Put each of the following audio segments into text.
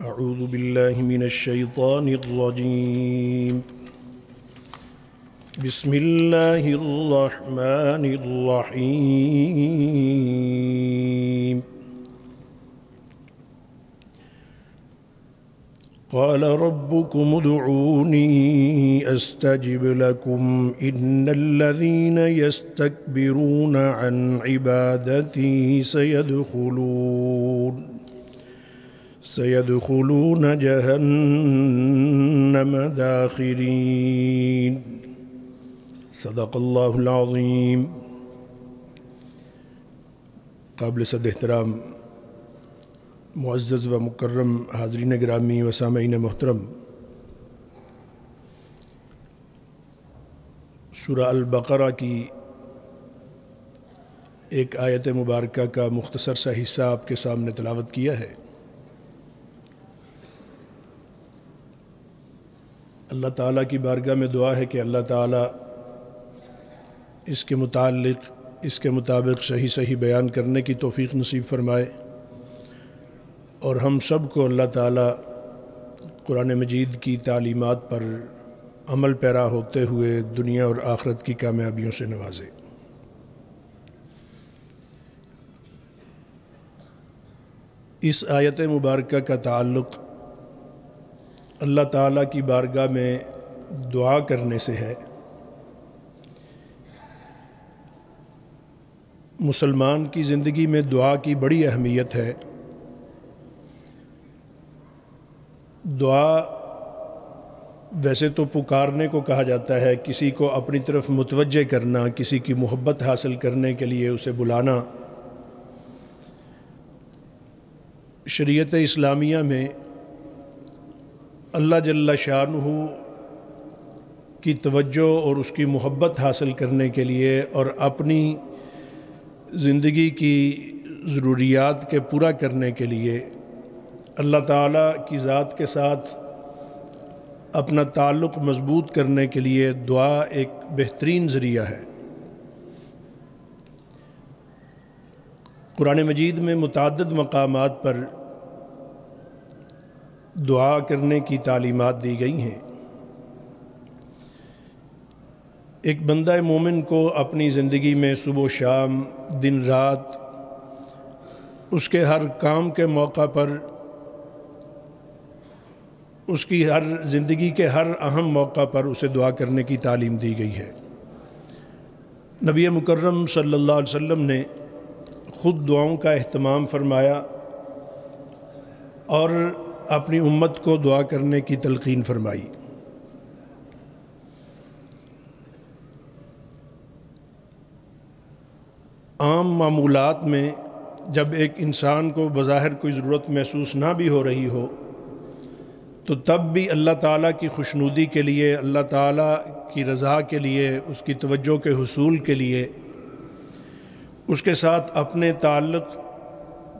اعوذ باللہ من الشیطان الرجیم بسم اللہ الرحمن الرحیم قال ربكم ادعوني استجب لكم ان الذين يستكبرون عن عبادتي سيدخلون جهنم داخرين صدق اللہ العظیم۔ قابل صد احترام معزز و مکرم حاضرین گرامی و سامعین محترم، سورہ البقرہ کی ایک آیت مبارکہ کا مختصر سا حصہ آپ کے سامنے تلاوت کیا ہے۔ اللہ تعالیٰ کی بارگاہ میں دعا ہے کہ اللہ تعالیٰ اس کے مطابق صحیح بیان کرنے کی توفیق نصیب فرمائے، اور ہم سب کو اللہ تعالیٰ قرآن مجید کی تعلیمات پر عمل پیرا ہوتے ہوئے دنیا اور آخرت کی کامیابیوں سے نوازے۔ اس آیت مبارکہ کا تعلق اللہ تعالیٰ کی بارگاہ میں دعا کرنے سے ہے۔ مسلمان کی زندگی میں دعا کی بڑی اہمیت ہے۔ دعا ویسے تو پکارنے کو کہا جاتا ہے، کسی کو اپنی طرف متوجہ کرنا، کسی کی محبت حاصل کرنے کے لیے اسے بلانا۔ شریعت اسلامیہ میں اللہ جل شانہ کی توجہ اور اس کی محبت حاصل کرنے کے لیے اور اپنی زندگی کی ضروریات کے پورا کرنے کے لیے اللہ تعالیٰ کی ذات کے ساتھ اپنا تعلق مضبوط کرنے کے لیے دعا ایک بہترین ذریعہ ہے۔ قرآن مجید میں متعدد مقامات پر دعا کرنے کی تعلیمات دی گئی ہیں۔ ایک بندہ مومن کو اپنی زندگی میں صبح و شام، دن رات، اس کے ہر کام کے موقع پر، اس کی ہر زندگی کے ہر اہم موقع پر اسے دعا کرنے کی تعلیم دی گئی ہے۔ نبی مکرم صلی اللہ علیہ وسلم نے خود دعاؤں کا اہتمام فرمایا اور اپنی امت کو دعا کرنے کی تلقین فرمائی۔ عام معمولات میں جب ایک انسان کو بظاہر کوئی ضرورت محسوس نہ بھی ہو رہی ہو تو تب بھی اللہ تعالیٰ کی خوشنودی کے لیے، اللہ تعالیٰ کی رضا کے لیے، اس کی توجہ کے حصول کے لیے، اس کے ساتھ اپنے تعلق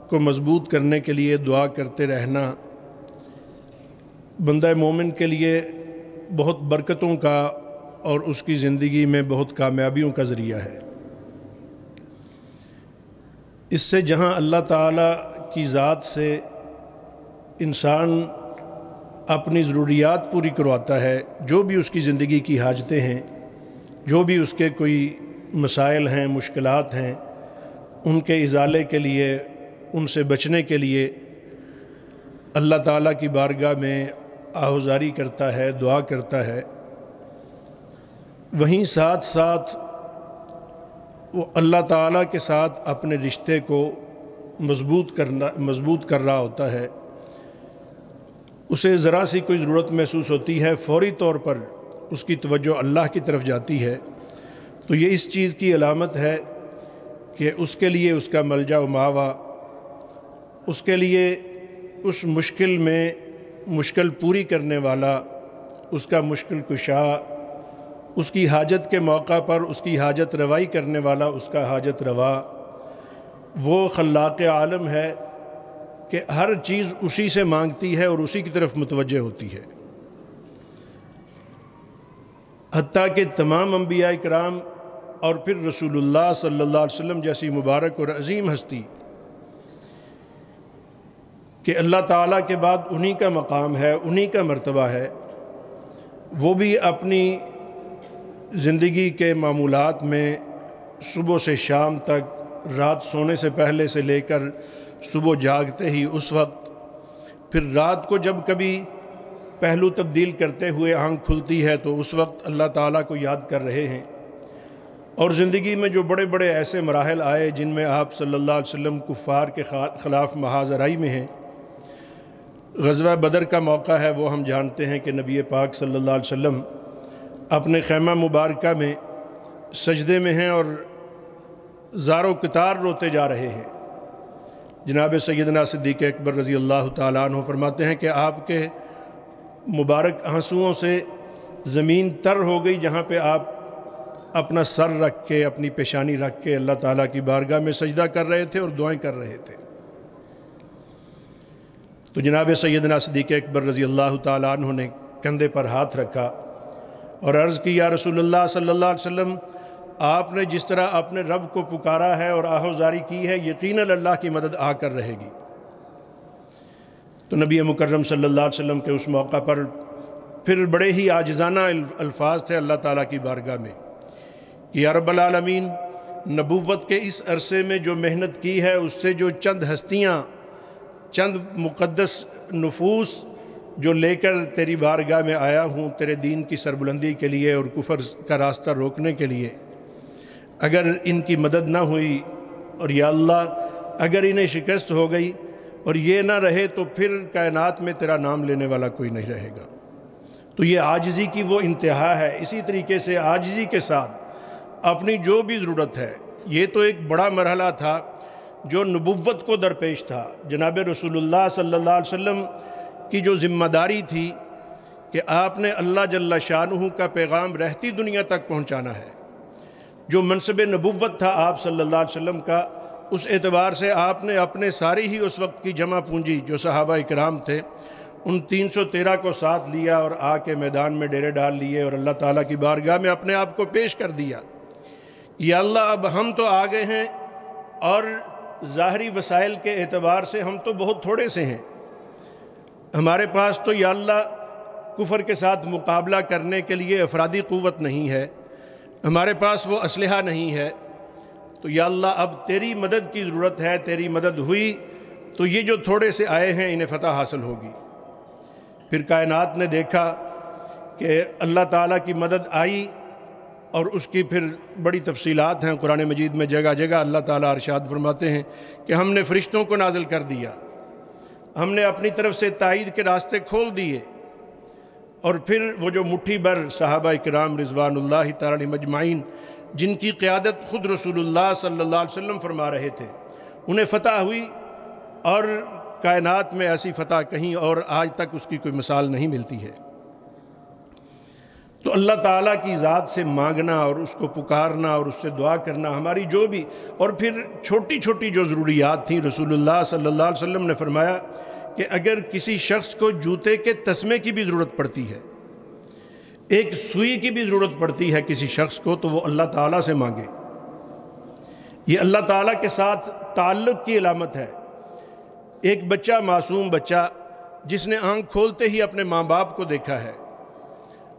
کو مضبوط کرنے کے لیے دعا کرتے رہنا بندہ مومن کے لیے بہت برکتوں کا اور اس کی زندگی میں بہت کامیابیوں کا ذریعہ ہے۔ اس سے جہاں اللہ تعالیٰ کی ذات سے انسان اپنی ضروریات پوری کرواتا ہے، جو بھی اس کی زندگی کی حاجتیں ہیں، جو بھی اس کے کوئی مسائل ہیں، مشکلات ہیں، ان کے ازالے کے لیے، ان سے بچنے کے لیے اللہ تعالیٰ کی بارگاہ میں آہوزاری کرتا ہے، دعا کرتا ہے، وہیں ساتھ ساتھ وہ اللہ تعالیٰ کے ساتھ اپنے رشتے کو مضبوط کر رہا ہوتا ہے۔ اسے ذرا سی کوئی ضرورت محسوس ہوتی ہے، فوری طور پر اس کی توجہ اللہ کی طرف جاتی ہے، تو یہ اس چیز کی علامت ہے کہ اس کے لیے اس کا ملجا و ماوا، اس کے لیے اس مشکل میں مشکل پوری کرنے والا، اس کا مشکل کشا، اس کی حاجت کے موقع پر اس کی حاجت روائی کرنے والا، اس کا حاجت روا، وہ خلاق عالم ہے کہ ہر چیز اسی سے مانگتی ہے اور اسی کی طرف متوجہ ہوتی ہے۔ حتیٰ کہ تمام انبیاء کرام اور پھر رسول اللہ صلی اللہ علیہ وسلم جیسی مبارک اور عظیم ہستی کہ اللہ تعالیٰ کے بعد انہی کا مقام ہے، انہی کا مرتبہ ہے، وہ بھی اپنی زندگی کے معمولات میں صبح سے شام تک، رات سونے سے پہلے سے لے کر صبح جاگتے ہی اس وقت، پھر رات کو جب کبھی پہلو تبدیل کرتے ہوئے آنکھ کھلتی ہے تو اس وقت اللہ تعالیٰ کو یاد کر رہے ہیں۔ اور زندگی میں جو بڑے بڑے ایسے مراحل آئے جن میں آپ صلی اللہ علیہ وسلم کفار کے خلاف محاذرائی میں ہیں۔ غزوہ بدر کا موقع ہے، وہ ہم جانتے ہیں کہ نبی پاک صلی اللہ علیہ وسلم اپنے خیمہ مبارکہ میں سجدے میں ہیں اور زار و کتار روتے جا رہے ہیں۔ جناب سیدنا صدیق اکبر رضی اللہ تعالیٰ عنہ فرماتے ہیں کہ آپ کے مبارک آنسوؤں سے زمین تر ہو گئی، جہاں پہ آپ اپنا سر رکھ کے، اپنی پیشانی رکھ کے اللہ تعالیٰ کی بارگاہ میں سجدہ کر رہے تھے اور دعائیں کر رہے تھے۔ تو جناب سیدنا صدیق اکبر رضی اللہ تعالیٰ عنہ نے کندھے پر ہاتھ رکھا اور عرض کی، یا رسول اللہ صلی اللہ علیہ وسلم، آپ نے جس طرح اپنے رب کو پکارا ہے اور آہوزاری کی ہے، یقیناً اللہ کی مدد آ کر رہے گی۔ تو نبی مکرم صلی اللہ علیہ وسلم کے اس موقع پر پھر بڑے ہی عاجزانہ الفاظ تھے اللہ تعالیٰ کی بارگاہ میں کہ یا رب العالمین، نبوت کے اس عرصے میں جو محنت کی ہے اس سے جو چند ہستیاں، چند مقدس نفوس جو لے کر تیری بارگاہ میں آیا ہوں تیرے دین کی سربلندی کے لیے اور کفر کا راستہ روکنے کے لیے، اگر ان کی مدد نہ ہوئی اور یا اللہ اگر انہیں شکست ہو گئی اور یہ نہ رہے تو پھر کائنات میں تیرا نام لینے والا کوئی نہیں رہے گا۔ تو یہ عاجزی کی وہ انتہا ہے۔ اسی طریقے سے عاجزی کے ساتھ اپنی جو بھی ضرورت ہے، یہ تو ایک بڑا مرحلہ تھا جو نبوت کو درپیش تھا۔ جناب رسول اللہ صلی اللہ علیہ وسلم کی جو ذمہ داری تھی کہ آپ نے اللہ جل شانہ کا پیغام رہتی دنیا تک پہنچانا ہے، جو منصب نبوت تھا آپ صلی اللہ علیہ وسلم کا، اس اعتبار سے آپ نے اپنے ساری ہی اس وقت کی جمع پونجی جو صحابہ اکرام تھے ان 313 کو ساتھ لیا اور آ کے میدان میں ڈیرے ڈال لیے اور اللہ تعالیٰ کی بارگاہ میں اپنے آپ کو پیش کر دیا۔ یا اللہ اب ہم تو آ گئے ہیں اور ظاہری وسائل کے اعتبار سے ہم تو بہت تھوڑے سے ہیں، ہمارے پاس تو یا اللہ کفر کے ساتھ مقابلہ کرنے کے لیے افرادی قوت نہیں ہے، ہمارے پاس وہ اسلحہ نہیں ہے، تو یا اللہ اب تیری مدد کی ضرورت ہے۔ تیری مدد ہوئی تو یہ جو تھوڑے سے آئے ہیں انہیں فتح حاصل ہوگی۔ پھر کائنات نے دیکھا کہ اللہ تعالیٰ کی مدد آئی اور اس کی پھر بڑی تفصیلات ہیں قرآن مجید میں، جگہ جگہ اللہ تعالیٰ ارشاد فرماتے ہیں کہ ہم نے فرشتوں کو نازل کر دیا، ہم نے اپنی طرف سے تائید کے راستے کھول دیے، اور پھر وہ جو مٹھی بھر صحابہ اکرام رضوان اللہ تعالیٰ علیہم اجمعین جن کی قیادت خود رسول اللہ صلی اللہ علیہ وسلم فرما رہے تھے، انہیں فتح ہوئی، اور کائنات میں ایسی فتح کہیں اور آج تک اس کی کوئی مثال نہیں ملتی ہے۔ تو اللہ تعالیٰ کی ذات سے مانگنا اور اس کو پکارنا اور اس سے دعا کرنا ہماری جو بھی، اور پھر چھوٹی چھوٹی جو ضروریات تھیں، رسول اللہ صلی اللہ علیہ وسلم نے فرمایا کہ اگر کسی شخص کو جوتے کے تسمے کی بھی ضرورت پڑتی ہے، ایک سوئی کی بھی ضرورت پڑتی ہے کسی شخص کو، تو وہ اللہ تعالیٰ سے مانگے۔ یہ اللہ تعالیٰ کے ساتھ تعلق کی علامت ہے۔ ایک بچہ، معصوم بچہ جس نے آنکھ کھولتے ہی اپنے ماں باپ کو دیکھا ہے،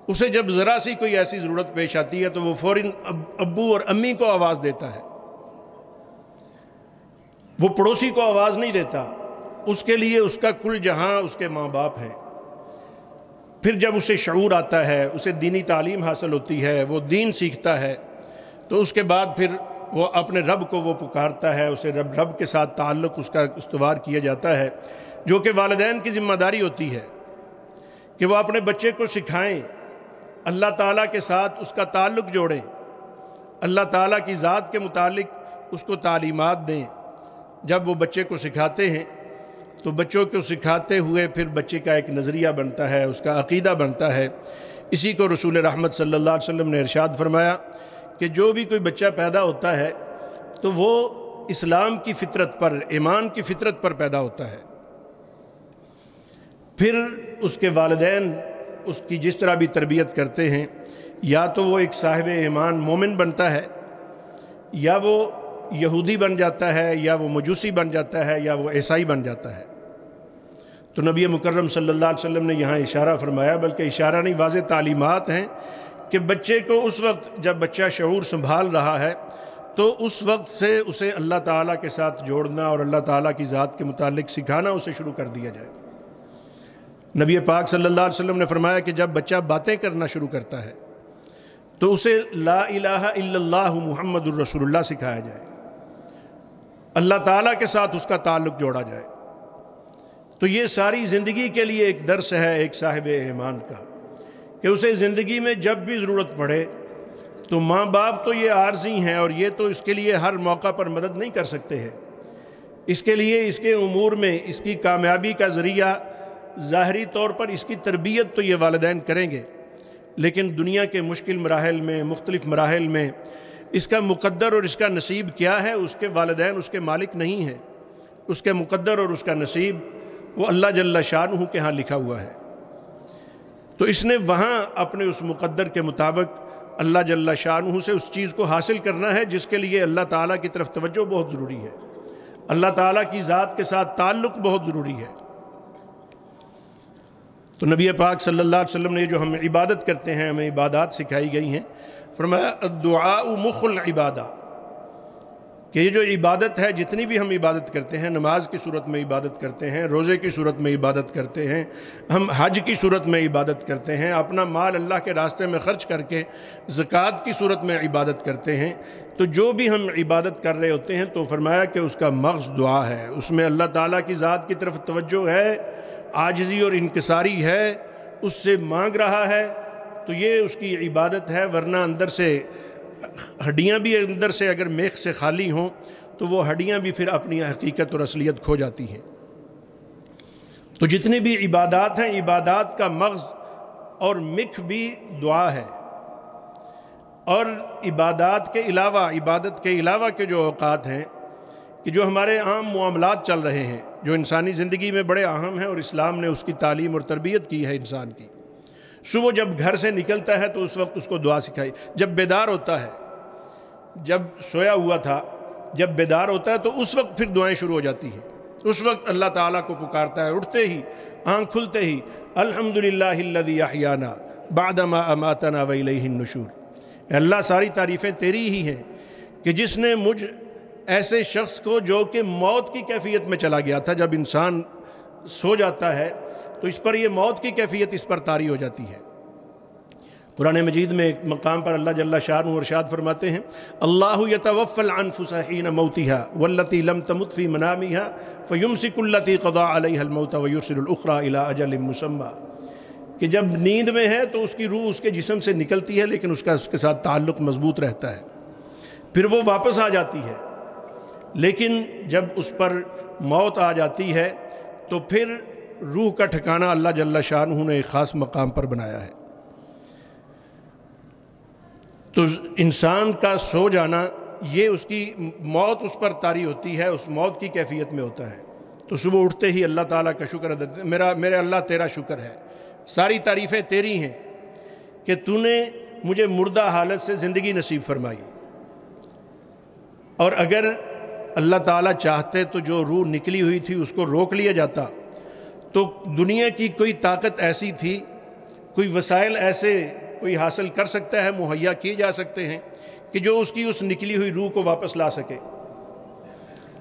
اسے جب ذرا سی کوئی ایسی ضرورت پیش آتی ہے تو وہ فوراً ابو اور امی کو آواز دیتا ہے، وہ پڑوسی کو آواز نہیں دیتا۔ اس کے لیے اس کا کل جہاں اس کے ماں باپ ہیں۔ پھر جب اسے شعور آتا ہے، اسے دینی تعلیم حاصل ہوتی ہے، وہ دین سیکھتا ہے، تو اس کے بعد پھر وہ اپنے رب کو وہ پکارتا ہے، اسے رب کے ساتھ تعلق اس کا استوار کیا جاتا ہے، جو کہ والدین کی ذمہ داری ہوتی ہے کہ وہ اپنے بچے کو سکھائیں، اللہ تعالیٰ کے ساتھ اس کا تعلق جوڑیں، اللہ تعالیٰ کی ذات کے متعلق اس کو تعلیمات دیں۔ جب وہ بچے کو سکھاتے ہیں تو بچوں کو سکھاتے ہوئے پھر بچے کا ایک نظریہ بنتا ہے، اس کا عقیدہ بنتا ہے۔ اسی کو رسول رحمت صلی اللہ علیہ وسلم نے ارشاد فرمایا کہ جو بھی کوئی بچہ پیدا ہوتا ہے تو وہ اسلام کی فطرت پر، ایمان کی فطرت پر پیدا ہوتا ہے۔ پھر اس کے والدین اس کی جس طرح بھی تربیت کرتے ہیں، یا تو وہ ایک صاحب ایمان مومن بنتا ہے، یا وہ یہودی بن جاتا ہے، یا وہ مجوسی بن جاتا ہے، یا وہ عیسائی بن جاتا ہے۔ تو نبی مکرم صلی اللہ علیہ وسلم نے یہاں اشارہ فرمایا، بلکہ اشارہ نہیں واضح تعلیمات ہیں کہ بچے کو اس وقت جب بچہ شعور سنبھال رہا ہے تو اس وقت سے اسے اللہ تعالیٰ کے ساتھ جوڑنا اور اللہ تعالیٰ کی ذات کے متعلق سکھانا اسے شروع کر دیا جائے۔ نبی پاک صلی اللہ علیہ وسلم نے فرمایا کہ جب بچہ باتیں کرنا شروع کرتا ہے تو اسے لا الہ الا اللہ محمد الرسول اللہ سکھایا جائے، اللہ تعالیٰ کے ساتھ اس کا تعلق جوڑا جائے۔ تو یہ ساری زندگی کے لیے ایک درس ہے ایک صاحب ایمان کا، کہ اسے زندگی میں جب بھی ضرورت پڑے تو ماں باپ تو یہ عارضی ہیں اور یہ تو اس کے لیے ہر موقع پر مدد نہیں کر سکتے ہیں، اس کے لیے اس کے امور میں اس کی کامیابی کا ذریعہ ظاہری طور پر اس کی تربیت تو یہ والدین کریں گے، لیکن دنیا کے مشکل مراحل میں مختلف مراحل میں اس کا مقدر اور اس کا نصیب کیا ہے اس کے والدین اس کے مالک نہیں ہیں، اس کے مقدر اور اس کا نصیب وہ اللہ جل شانہ کے ہاں لکھا ہوا ہے۔ تو اس نے وہاں اپنے اس مقدر کے مطابق اللہ جل شانہ سے اس چیز کو حاصل کرنا ہے جس کے لیے اللہ تعالیٰ کی طرف توجہ بہت ضروری ہے، اللہ تعالیٰ کی ذات کے ساتھ تعلق بہت ضروری ہے۔ تو نبی پاک صلی اللہ علیہ وسلم نے جو ہم عبادت کرتے ہیں، ہمیں عبادات سکھائی گئی ہیں، فرمایا الدعاء مخ العبادہ، کہ یہ جو عبادت ہے جتنی بھی ہم عبادت کرتے ہیں، نماز کی صورت میں عبادت کرتے ہیں، روزے کی صورت میں عبادت کرتے ہیں، ہم حج کی صورت میں عبادت کرتے ہیں، اپنا مال اللہ کے راستے میں خرچ کر کے زکوٰۃ کی صورت میں عبادت کرتے ہیں، تو جو بھی ہم عبادت کر رہے ہوتے ہیں تو فرمایا کہ اس کا مغز دعا ہے، اس میں اللہ تعالیٰ کی ذات کی طرف توجہ ہے، عاجزی اور انکساری ہے، اس سے مانگ رہا ہے، تو یہ اس کی عبادت ہے۔ ورنہ اندر سے ہڈیاں بھی اندر سے اگر میخ سے خالی ہوں تو وہ ہڈیاں بھی پھر اپنی حقیقت اور اصلیت کھو جاتی ہیں۔ تو جتنی بھی عبادات ہیں، عبادات کا مغز اور مکھ بھی دعا ہے، اور عبادات کے علاوہ کے جو اوقات ہیں کہ جو ہمارے عام معاملات چل رہے ہیں، جو انسانی زندگی میں بڑے اہم ہیں اور اسلام نے اس کی تعلیم اور تربیت کی ہے انسان کی، صبح جب گھر سے نکلتا ہے تو اس وقت اس کو دعا سکھائی، جب بیدار ہوتا ہے، جب سویا ہوا تھا جب بیدار ہوتا ہے تو اس وقت پھر دعائیں شروع ہو جاتی ہیں، اس وقت اللہ تعالیٰ کو پکارتا ہے، اٹھتے ہی آنکھ کھلتے ہی الحمدللہ الذی احیانا بعد ما اماتنا والیہ النشور، اے اللہ ساری تعریفیں تیری ہی ہیں کہ جس نے مجھ ایسے شخص کو جو کہ موت کی کیفیت میں چلا گیا تھا، جب انسان سو جاتا ہے تو اس پر یہ موت کی کیفیت اس پر طاری ہو جاتی ہے۔ قرآن مجید میں ایک مقام پر اللہ جل شانہ ارشاد فرماتے ہیں اللہ یتوفی الانفس حین موتها والتی لم تمت فی منامها فیمسک التی قضى علیها الموت ویرسل الاخرى الی اجل مسمى، کہ جب نیند میں ہے تو اس کی روح اس کے جسم سے نکلتی ہے لیکن اس کے ساتھ تعلق مضبوط رہتا ہے، پھر وہ واپس آ جاتی ہے، لیکن جب اس پر موت آ جاتی ہے تو پھر روح کا ٹھکانہ اللہ جل شانہ نے ایک خاص مقام پر بنایا ہے۔ تو انسان کا سو جانا، یہ اس کی موت اس پر طاری ہوتی ہے، اس موت کی کیفیت میں ہوتا ہے، تو صبح اٹھتے ہی اللہ تعالیٰ کا شکر ادا، میرے اللہ تیرا شکر ہے، ساری تعریفیں تیری ہیں کہ تو نے مجھے مردہ حالت سے زندگی نصیب فرمائی، اور اگر اللہ تعالیٰ چاہتے تو جو روح نکلی ہوئی تھی اس کو روک لیا جاتا، تو دنیا کی کوئی طاقت ایسی تھی، کوئی وسائل ایسے کوئی حاصل کر سکتا ہے، مہیا کیے جا سکتے ہیں کہ جو اس کی اس نکلی ہوئی روح کو واپس لا سکے،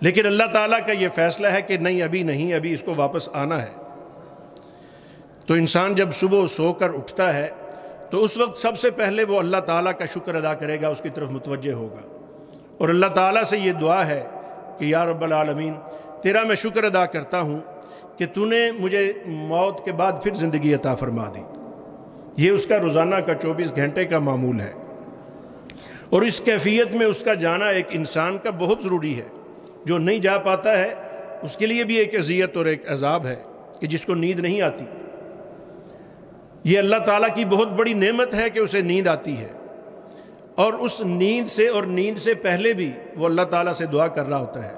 لیکن اللہ تعالیٰ کا یہ فیصلہ ہے کہ نہیں، ابھی نہیں، ابھی اس کو واپس آنا ہے۔ تو انسان جب صبح سو کر اٹھتا ہے تو اس وقت سب سے پہلے وہ اللہ تعالیٰ کا شکر ادا کرے گا، اس کی طرف متوجہ ہوگا، اور اللہ تعالیٰ سے یہ دعا ہے کہ یا رب العالمین، تیرا میں شکر ادا کرتا ہوں کہ تو نے مجھے موت کے بعد پھر زندگی عطا فرما دی۔ یہ اس کا روزانہ کا 24 گھنٹے کا معمول ہے، اور اس کیفیت میں اس کا جانا ایک انسان کا بہت ضروری ہے۔ جو نہیں جا پاتا ہے اس کے لیے بھی ایک اذیت اور ایک عذاب ہے کہ جس کو نیند نہیں آتی۔ یہ اللہ تعالیٰ کی بہت بڑی نعمت ہے کہ اسے نیند آتی ہے، اور اس نیند سے اور نیند سے پہلے بھی وہ اللہ تعالیٰ سے دعا کر رہا ہوتا ہے،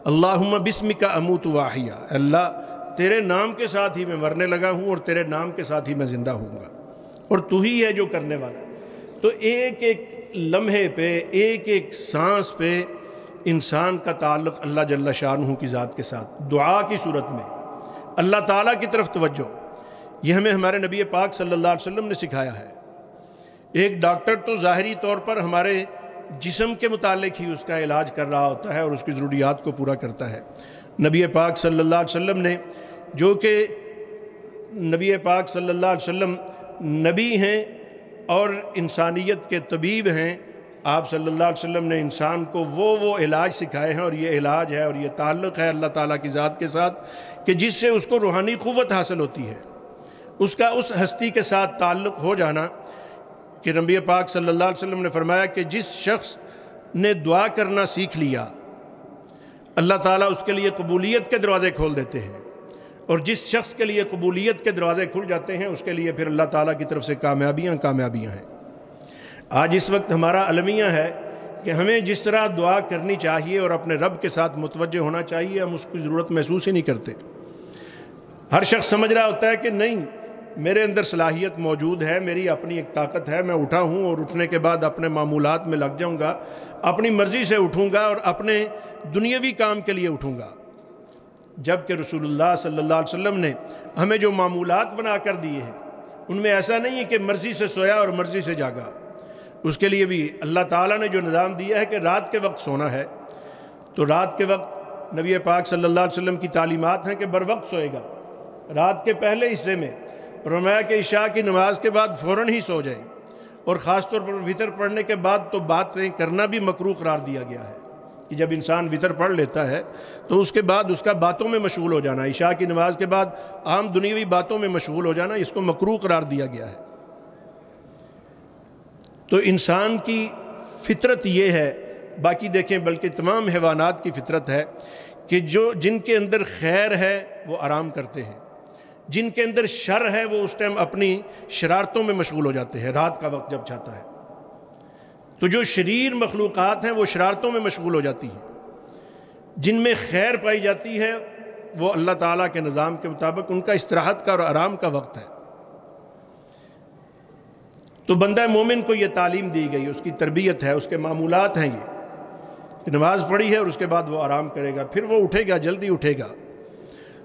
اللہم بسمک اموت واحیا، اللہ تیرے نام کے ساتھ ہی میں مرنے لگا ہوں اور تیرے نام کے ساتھ ہی میں زندہ ہوں گا، اور تو ہی ہے جو کرنے والا ہے۔ تو ایک ایک لمحے پہ، ایک ایک سانس پہ انسان کا تعلق اللہ جل شانہ کی ذات کے ساتھ دعا کی صورت میں، اللہ تعالیٰ کی طرف توجہ، یہ ہمیں ہمارے نبی پاک صلی اللہ علیہ وسلم نے سکھایا ہے۔ ایک ڈاکٹر تو ظاہری طور پر ہمارے جسم کے متعلق ہی اس کا علاج کر رہا ہوتا ہے اور اس کی ضروریات کو پورا کرتا ہے۔ نبی پاک صلی اللہ علیہ وسلم نے، جو کہ نبی پاک صلی اللہ علیہ وسلم نبی ہیں اور انسانیت کے طبیب ہیں، آپ صلی اللہ علیہ وسلم نے انسان کو وہ علاج سکھائے ہیں، اور یہ علاج ہے اور یہ تعلق ہے اللہ تعالیٰ کی ذات کے ساتھ کہ جس سے اس کو روحانی قوت حاصل ہوتی ہے، اس کا اس ہستی کے ساتھ تعلق ہو جانا کہ نبی پاک صلی اللہ علیہ وسلم نے فرمایا کہ جس شخص نے دعا کرنا سیکھ لیا، اللہ تعالیٰ اس کے لیے قبولیت کے دروازے کھول دیتے ہیں، اور جس شخص کے لیے قبولیت کے دروازے کھل جاتے ہیں اس کے لیے پھر اللہ تعالیٰ کی طرف سے کامیابیاں ہیں۔ آج اس وقت ہمارا المیہ ہے کہ ہمیں جس طرح دعا کرنی چاہیے اور اپنے رب کے ساتھ متوجہ ہونا چاہیے، ہم اس کی ضرورت محسوس ہی نہیں کرتے۔ ہر شخص سمجھ رہا ہوتا ہے کہ نہیں، میرے اندر صلاحیت موجود ہے، میری اپنی ایک طاقت ہے، میں اٹھا ہوں اور اٹھنے کے بعد اپنے معمولات میں لگ جاؤں گا، اپنی مرضی سے اٹھوں گا اور اپنے دنیاوی کام کے لیے اٹھوں گا۔ جبکہ رسول اللہ صلی اللہ علیہ وسلم نے ہمیں جو معمولات بنا کر دیے ہیں ان میں ایسا نہیں ہے کہ مرضی سے سویا اور مرضی سے جاگا۔ اس کے لیے بھی اللہ تعالیٰ نے جو نظام دیا ہے کہ رات کے وقت سونا ہے، تو رات کے وقت نبی پاک صلی اللہ علیہ وسلم کی تعلیمات ہیں کہ بر وقت سوئے گا۔ رات کے پہلے حصے میں فرمایا کہ عشاء کی نماز کے بعد فوراً ہی سو جائیں، اور خاص طور پر وتر پڑھنے کے بعد تو باتیں کرنا بھی مکروہ قرار دیا گیا ہے کہ جب انسان وتر پڑھ لیتا ہے تو اس کے بعد اس کا باتوں میں مشغول ہو جانا، عشاء کی نماز کے بعد عام دنیاوی باتوں میں مشغول ہو جانا، اس کو مکروہ قرار دیا گیا ہے۔ تو انسان کی فطرت یہ ہے، باقی دیکھیں بلکہ تمام حیوانات کی فطرت ہے کہ جن کے اندر خیر ہے وہ آرام کرتے ہیں، جن کے اندر شر ہے وہ اس ٹائم اپنی شرارتوں میں مشغول ہو جاتے ہیں رات کا وقت جب چاہتا ہے۔ تو جو شریر مخلوقات ہیں وہ شرارتوں میں مشغول ہو جاتی ہیں، جن میں خیر پائی جاتی ہے وہ اللہ تعالیٰ کے نظام کے مطابق ان کا استراحت کا اور آرام کا وقت ہے۔ تو بندہ مومن کو یہ تعلیم دی گئی، اس کی تربیت ہے، اس کے معمولات ہیں یہ نماز پڑھی ہے اور اس کے بعد وہ آرام کرے گا، پھر وہ اٹھے گا، جلدی اٹھے گا،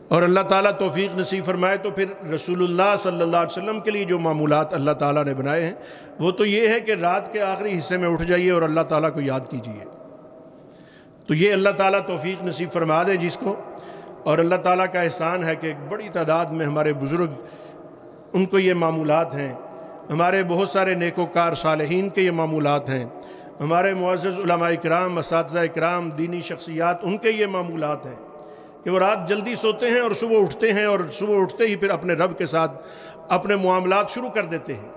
اور اللہ تعالیٰ توفیق نصیب فرمائے تو پھر رسول اللہ صلی اللہ علیہ وسلم کے لیے جو معمولات اللہ تعالیٰ نے بنائے ہیں وہ تو یہ ہے کہ رات کے آخری حصے میں اٹھ جائیے اور اللہ تعالیٰ کو یاد کیجیے۔ تو یہ اللہ تعالیٰ توفیق نصیب فرما دے جس کو، اور اللہ تعالیٰ کا احسان ہے کہ ایک بڑی تعداد میں ہمارے بزرگ ان کو یہ معمولات ہیں، ہمارے بہت سارے نیکوکار صالحین کے یہ معمولات ہیں، ہمارے معزز علماء اکرام، اساتذہ اکرام، دینی شخصیات، ان کے یہ معمولات ہیں کہ وہ رات جلدی سوتے ہیں اور صبح اٹھتے ہیں، اور صبح اٹھتے ہی پھر اپنے رب کے ساتھ اپنے معاملات شروع کر دیتے ہیں۔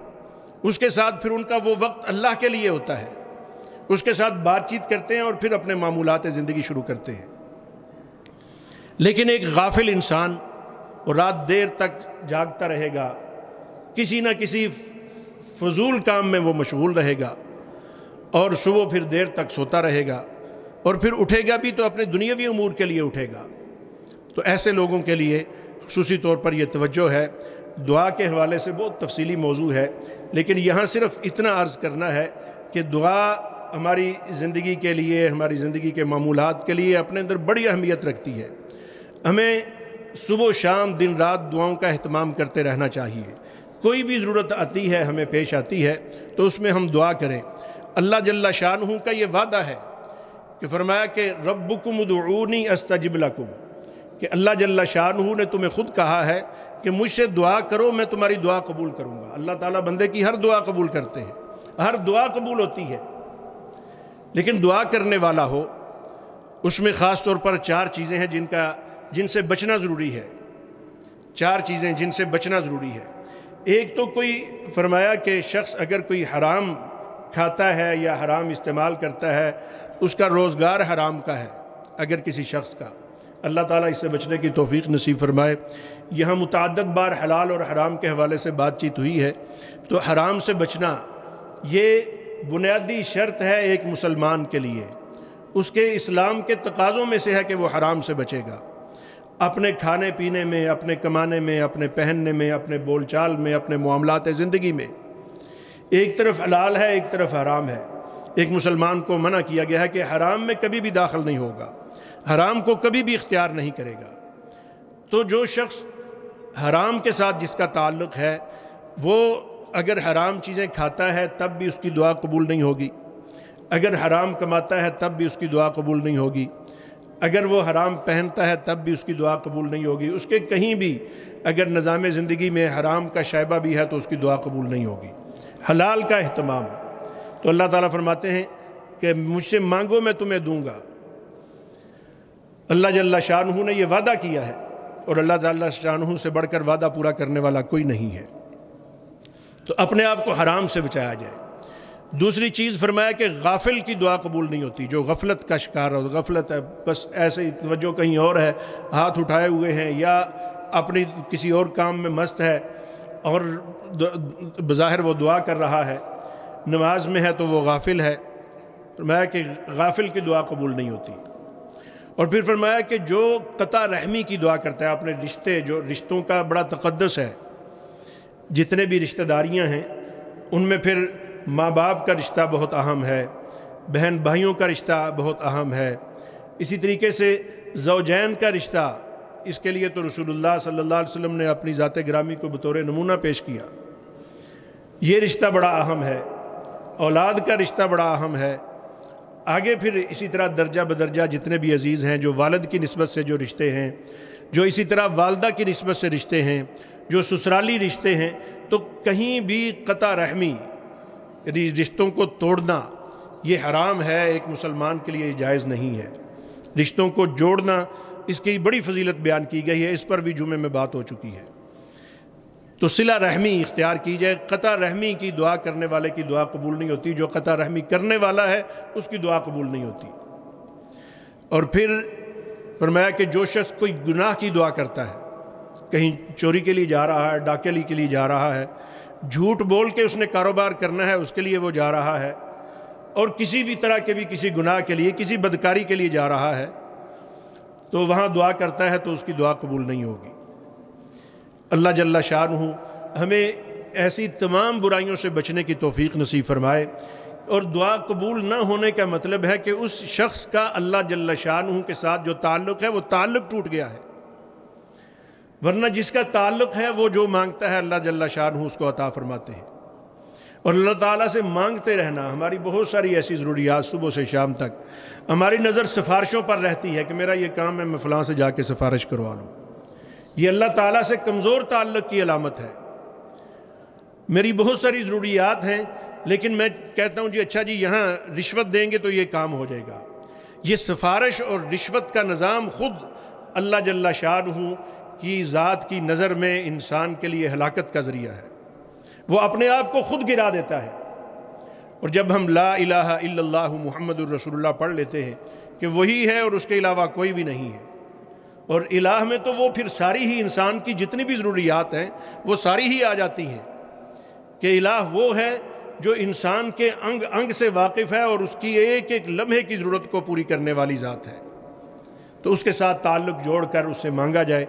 اس کے ساتھ پھر ان کا وہ وقت اللہ کے لیے ہوتا ہے، اس کے ساتھ بات چیت کرتے ہیں اور پھر اپنے معمولات زندگی شروع کرتے ہیں۔ لیکن ایک غافل انسان وہ رات دیر تک جاگتا رہے گا، کسی نہ کسی فضول کام میں وہ مشغول رہے گا، اور صبح پھر دیر تک سوتا رہے گا، اور پھر اٹھے گا بھی تو اپنے دنیاوی امور کے لیے اٹھے گا۔ تو ایسے لوگوں کے لیے خصوصی طور پر یہ توجہ ہے۔ دعا کے حوالے سے بہت تفصیلی موضوع ہے، لیکن یہاں صرف اتنا عرض کرنا ہے کہ دعا ہماری زندگی کے لیے، ہماری زندگی کے معمولات کے لیے اپنے اندر بڑی اہمیت رکھتی ہے۔ ہمیں صبح و شام دن رات دعاؤں کا اہتمام کرتے رہنا چاہیے۔ کوئی بھی ضرورت آتی ہے، ہمیں پیش آتی ہے، تو اس میں ہم دعا کریں۔ اللہ جل شانہ کا یہ وعدہ ہے کہ فرمایا کہ ربکم ادعونی استجب لکم، کہ اللہ جل شانہ نے تمہیں خود کہا ہے کہ مجھ سے دعا کرو، میں تمہاری دعا قبول کروں گا۔ اللہ تعالیٰ بندے کی ہر دعا قبول کرتے ہیں، ہر دعا قبول ہوتی ہے، لیکن دعا کرنے والا ہو، اس میں خاص طور پر 4 چیزیں ہیں جن سے بچنا ضروری ہے۔ 4 چیزیں جن سے بچنا ضروری ہے۔ ایک تو کوئی فرمایا کہ شخص اگر کوئی حرام کھاتا ہے یا حرام استعمال کرتا ہے، اس کا روزگار حرام کا ہے اگر کسی شخص کا، اللہ تعالیٰ اس سے بچنے کی توفیق نصیب فرمائے۔ یہاں متعدد بار حلال اور حرام کے حوالے سے بات چیت ہوئی ہے، تو حرام سے بچنا یہ بنیادی شرط ہے ایک مسلمان کے لیے، اس کے اسلام کے تقاضوں میں سے ہے کہ وہ حرام سے بچے گا، اپنے کھانے پینے میں، اپنے کمانے میں، اپنے پہننے میں، اپنے بول چال میں، اپنے معاملات زندگی میں۔ ایک طرف حلال ہے، ایک طرف حرام ہے۔ ایک مسلمان کو منع کیا گیا ہے کہ حرام میں کبھی بھی داخل نہیں ہوگا، حرام کو کبھی بھی اختیار نہیں کرے گا۔ تو جو شخص حرام کے ساتھ جس کا تعلق ہے وہ اگر حرام چیزیں کھاتا ہے تب بھی اس کی دعا قبول نہیں ہوگی، اگر حرام کماتا ہے تب بھی اس کی دعا قبول نہیں ہوگی، اگر وہ حرام پہنتا ہے تب بھی اس کی دعا قبول نہیں ہوگی، اس کے کہیں بھی اگر نظام زندگی میں حرام کا شائبہ بھی ہے تو اس کی دعا قبول نہیں ہوگی۔ حلال کا اہتمام، تو اللہ تعالیٰ فرماتے ہیں کہ مجھ سے مانگو میں تمہیں دوں گا۔ اللہ جل شانہ نے یہ وعدہ کیا ہے اور اللہ جل شانہ سے بڑھ کر وعدہ پورا کرنے والا کوئی نہیں ہے، تو اپنے آپ کو حرام سے بچایا جائے۔ دوسری چیز فرمایا کہ غافل کی دعا قبول نہیں ہوتی، جو غفلت کا شکار ہو، غفلت ہے، بس ایسے ہی توجہ کہیں اور ہے، ہاتھ اٹھائے ہوئے ہیں یا اپنی کسی اور کام میں مست ہے اور بظاہر وہ دعا کر رہا ہے، نماز میں ہے تو وہ غافل ہے، فرمایا کہ غافل کی دعا قبول نہیں ہوتی۔ اور پھر فرمایا کہ جو قطع رحمی کی دعا کرتا ہے، اپنے رشتے، جو رشتوں کا بڑا تقدس ہے، جتنے بھی رشتہ داریاں ہیں ان میں پھر ماں باپ کا رشتہ بہت اہم ہے، بہن بھائیوں کا رشتہ بہت اہم ہے، اسی طریقے سے زوجین کا رشتہ، اس کے لیے تو رسول اللہ صلی اللہ علیہ وسلم نے اپنی ذات گرامی کو بطور نمونہ پیش کیا۔ یہ رشتہ بڑا اہم ہے، اولاد کا رشتہ بڑا اہم ہے، آگے پھر اسی طرح درجہ بدرجہ جتنے بھی عزیز ہیں، جو والد کی نسبت سے جو رشتے ہیں، جو اسی طرح والدہ کی نسبت سے رشتے ہیں، جو سسرالی رشتے ہیں، تو کہیں بھی قطع رحمی، رشتوں کو توڑنا یہ حرام ہے، ایک مسلمان کے لیے جائز نہیں ہے۔ رشتوں کو جوڑنا، اس کی بڑی فضیلت بیان کی گئی ہے، اس پر بھی جمعے میں بات ہو چکی ہے۔ تو صلہ رحمی اختیار کی جائے، قطع رحمی کی دعا کرنے والے کی دعا قبول نہیں ہوتی، جو قطع رحمی کرنے والا ہے اس کی دعا قبول نہیں ہوتی۔ اور پھر فرمایا کہ جو شخص کوئی گناہ کی دعا کرتا ہے، کہیں چوری کے لیے جا رہا ہے، ڈاکے کے لیے جا رہا ہے، جھوٹ بول کے اس نے کاروبار کرنا ہے، اس کے لیے وہ جا رہا ہے، اور کسی بھی طرح کے بھی کسی گناہ کے لیے، کسی بدکاری کے لیے جا رہا ہے، تو وہاں دعا کرتا ہے تو اس کی دعا قبول نہیں ہوگی۔ اللہ جل شانہ ہمیں ایسی تمام برائیوں سے بچنے کی توفیق نصیب فرمائے، اور دعا قبول نہ ہونے کا مطلب ہے کہ اس شخص کا اللہ جل شانہ کے ساتھ جو تعلق ہے وہ تعلق ٹوٹ گیا ہے، ورنہ جس کا تعلق ہے وہ جو مانگتا ہے اللہ جل شانہ اس کو عطا فرماتے ہیں۔ اور اللہ تعالیٰ سے مانگتے رہنا، ہماری بہت ساری ایسی ضروریات صبح سے شام تک ہماری نظر سفارشوں پر رہتی ہے کہ میرا یہ کام ہے، میں فلاں سے جا کے سفارش کروا لوں، یہ اللہ تعالیٰ سے کمزور تعلق کی علامت ہے۔ میری بہت ساری ضروریات ہیں لیکن میں کہتا ہوں جی اچھا جی یہاں رشوت دیں گے تو یہ کام ہو جائے گا، یہ سفارش اور رشوت کا نظام خود اللہ جل شانہ کی ذات کی نظر میں انسان کے لیے ہلاکت کا ذریعہ ہے، وہ اپنے آپ کو خود گرا دیتا ہے۔ اور جب ہم لا الہ الا اللہ محمد الرسول اللہ پڑھ لیتے ہیں کہ وہی ہے اور اس کے علاوہ کوئی بھی نہیں ہے، اور الہ میں تو وہ پھر ساری ہی انسان کی جتنی بھی ضروریات ہیں وہ ساری ہی آ جاتی ہیں، کہ الہ وہ ہے جو انسان کے انگ انگ سے واقف ہے اور اس کی ایک ایک لمحے کی ضرورت کو پوری کرنے والی ذات ہے، تو اس کے ساتھ تعلق جوڑ کر اس سے مانگا جائے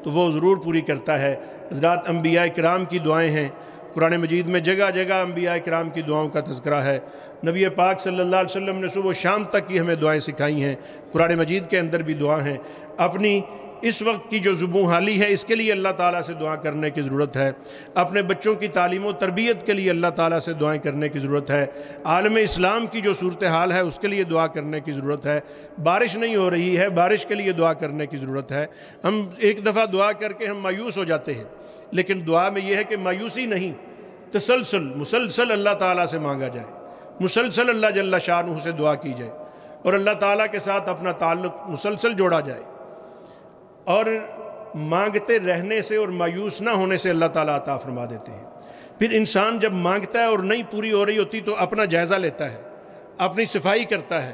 تو وہ ضرور پوری کرتا ہے۔ حضرات انبیاء کرام کی دعائیں ہیں، قرآن مجید میں جگہ جگہ انبیاء کرام کی دعاؤں کا تذکرہ ہے، نبی پاک صلی اللہ علیہ وسلم نے صبح و شام تک کی ہمیں دعائیں سکھائی ہیں، قرآن مجید کے اندر بھی دعا ہیں۔ اپنی اس وقت کی جو زبوں حالی ہے اس کے لیے اللہ تعالیٰ سے دعا کرنے کی ضرورت ہے، اپنے بچوں کی تعلیم و تربیت کے لیے اللہ تعالیٰ سے دعائیں کرنے کی ضرورت ہے، عالم اسلام کی جو صورتحال ہے اس کے لیے دعا کرنے کی ضرورت ہے، بارش نہیں ہو رہی ہے بارش کے لیے دعا کرنے کی ضرورت ہے۔ ہم ایک دفعہ دعا کر کے ہم مایوس ہو جاتے ہیں، لیکن دعا میں یہ ہے کہ مایوسی نہیں، مسلسل اللہ تعالیٰ سے مانگا جائے، مسلسل اللہ جل شانہ سے دعا کی جائے، اور اللہ تعالیٰ کے ساتھ اپنا تعلق مسلسل جوڑا جائے، اور مانگتے رہنے سے اور مایوس نہ ہونے سے اللہ تعالیٰ عطا فرما دیتے ہیں۔ پھر انسان جب مانگتا ہے اور نہیں پوری ہو رہی ہوتی تو اپنا جائزہ لیتا ہے، اپنی صفائی کرتا ہے،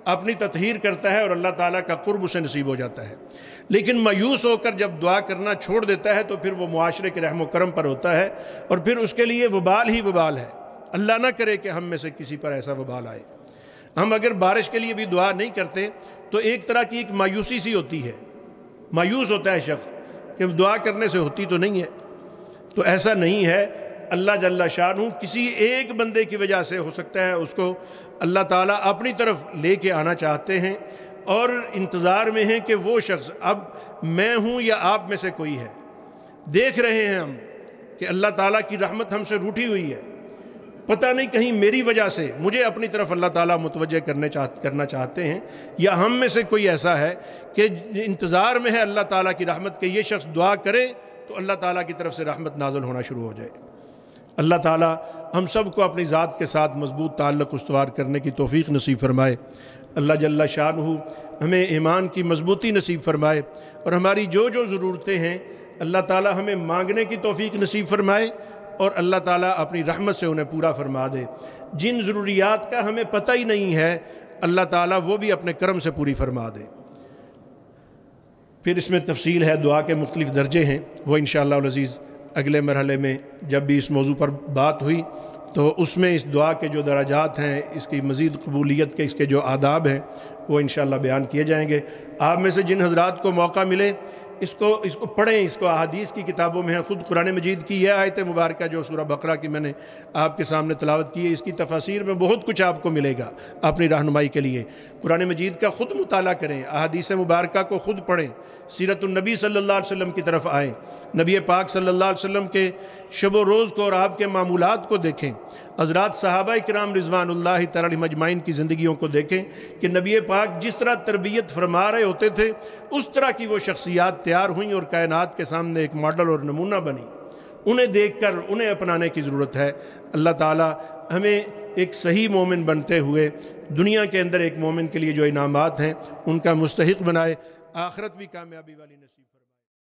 اپنی تطہیر کرتا ہے، اور اللہ تعالیٰ کا قرب اسے نصیب ہو جاتا ہے۔ لیکن مایوس ہو کر جب دعا کرنا چھوڑ دیتا ہے تو پھر وہ معاشرے کے رحم و کرم پر ہوتا ہے، اور پھر اس کے لیے وبال ہی وبال ہے۔ اللہ نہ کرے کہ ہم میں سے کسی پر ایسا وبال آئے۔ ہم اگر بارش کے لیے بھی دعا نہیں کرتے تو ایک طرح کی ایک مایوسی سی ہوتی ہے، مایوس ہوتا ہے شخص کہ دعا کرنے سے ہوتی تو نہیں ہے، تو ایسا نہیں ہے۔ اللہ جل شانہ کسی ایک بندے کی وجہ سے ہو سکتا ہے اس کو اللہ تعالیٰ اپنی طرف لے کے آنا چاہتے ہیں، اور انتظار میں ہیں کہ وہ شخص، اب میں ہوں یا آپ میں سے کوئی ہے، دیکھ رہے ہیں ہم کہ اللہ تعالیٰ کی رحمت ہم سے روٹھی ہوئی ہے، پتہ نہیں کہیں میری وجہ سے مجھے اپنی طرف اللہ تعالیٰ متوجہ کرنا چاہتے ہیں، یا ہم میں سے کوئی ایسا ہے کہ انتظار میں ہے اللہ تعالیٰ کی رحمت کہ یہ شخص دعا کرے تو اللہ تعالیٰ کی طرف سے رحمت نازل ہونا شروع ہو جائے۔ اللہ تعالیٰ ہم سب کو اپنی ذات کے ساتھ مضبوط تعلق استوار کرنے کی توفیق نصیب فرمائے۔ اللہ جل شانہ ہمیں ایمان کی مضبوطی نصیب فرمائے، اور ہماری جو ضرورتیں ہیں اللہ تعالیٰ ہمیں مانگنے کی توفیق نصیب فرمائے، اور اللہ تعالیٰ اپنی رحمت سے انہیں پورا فرما دے۔ جن ضروریات کا ہمیں پتہ ہی نہیں ہے اللہ تعالیٰ وہ بھی اپنے کرم سے پوری فرما دے۔ پھر اس میں تفصیل ہے، دعا کے مختلف درجے ہیں، وہ انشاءاللہ العزیز اگلے مرحلے میں جب بھی اس موضوع پر بات ہوئی تو اس میں اس دعا کے جو درجات ہیں، اس کی مزید قبولیت کے اس کے جو آداب ہیں وہ انشاءاللہ بیان کیے جائیں گے۔ آپ میں سے جن حضرات کو موقع ملے اس کو پڑھیں، اس کو احادیث کی کتابوں میں ہے، خود قرآن مجید کی یہ آیت مبارکہ جو سورہ بقرہ کی میں نے آپ کے سامنے تلاوت کی ہے، اس کی تفاسیر میں بہت کچھ آپ کو ملے گا اپنی رہنمائی کے لیے۔ قرآن مجید کا خود مطالعہ کریں، احادیث مبارکہ کو خود پڑھیں، سیرت النبی صلی اللہ علیہ وسلم کی طرف آئیں، نبی پاک صلی اللہ علیہ وسلم کے شب و روز کو اور آپ کے معمولات کو دیکھیں، حضرات صحابہ کرام رضوان اللہ تعالی علیہم اجمعین کی زندگیوں کو دیکھیں کہ نبی پاک جس طرح تربیت فرما رہے ہوتے تھے اس طرح کی وہ شخصیات تیار ہوئیں اور کائنات کے سامنے ایک ماڈل اور نمونہ بنی۔ انہیں دیکھ کر انہیں اپنانے کی ضرورت ہے۔ اللہ تعالی ہمیں ایک صحیح مومن بنتے ہوئے دنیا کے اندر ایک مومن کے لیے جو انعامات ہیں ان کا مستحق بنائے، آخرت بھی کامیابی والی نصیب فرمائے۔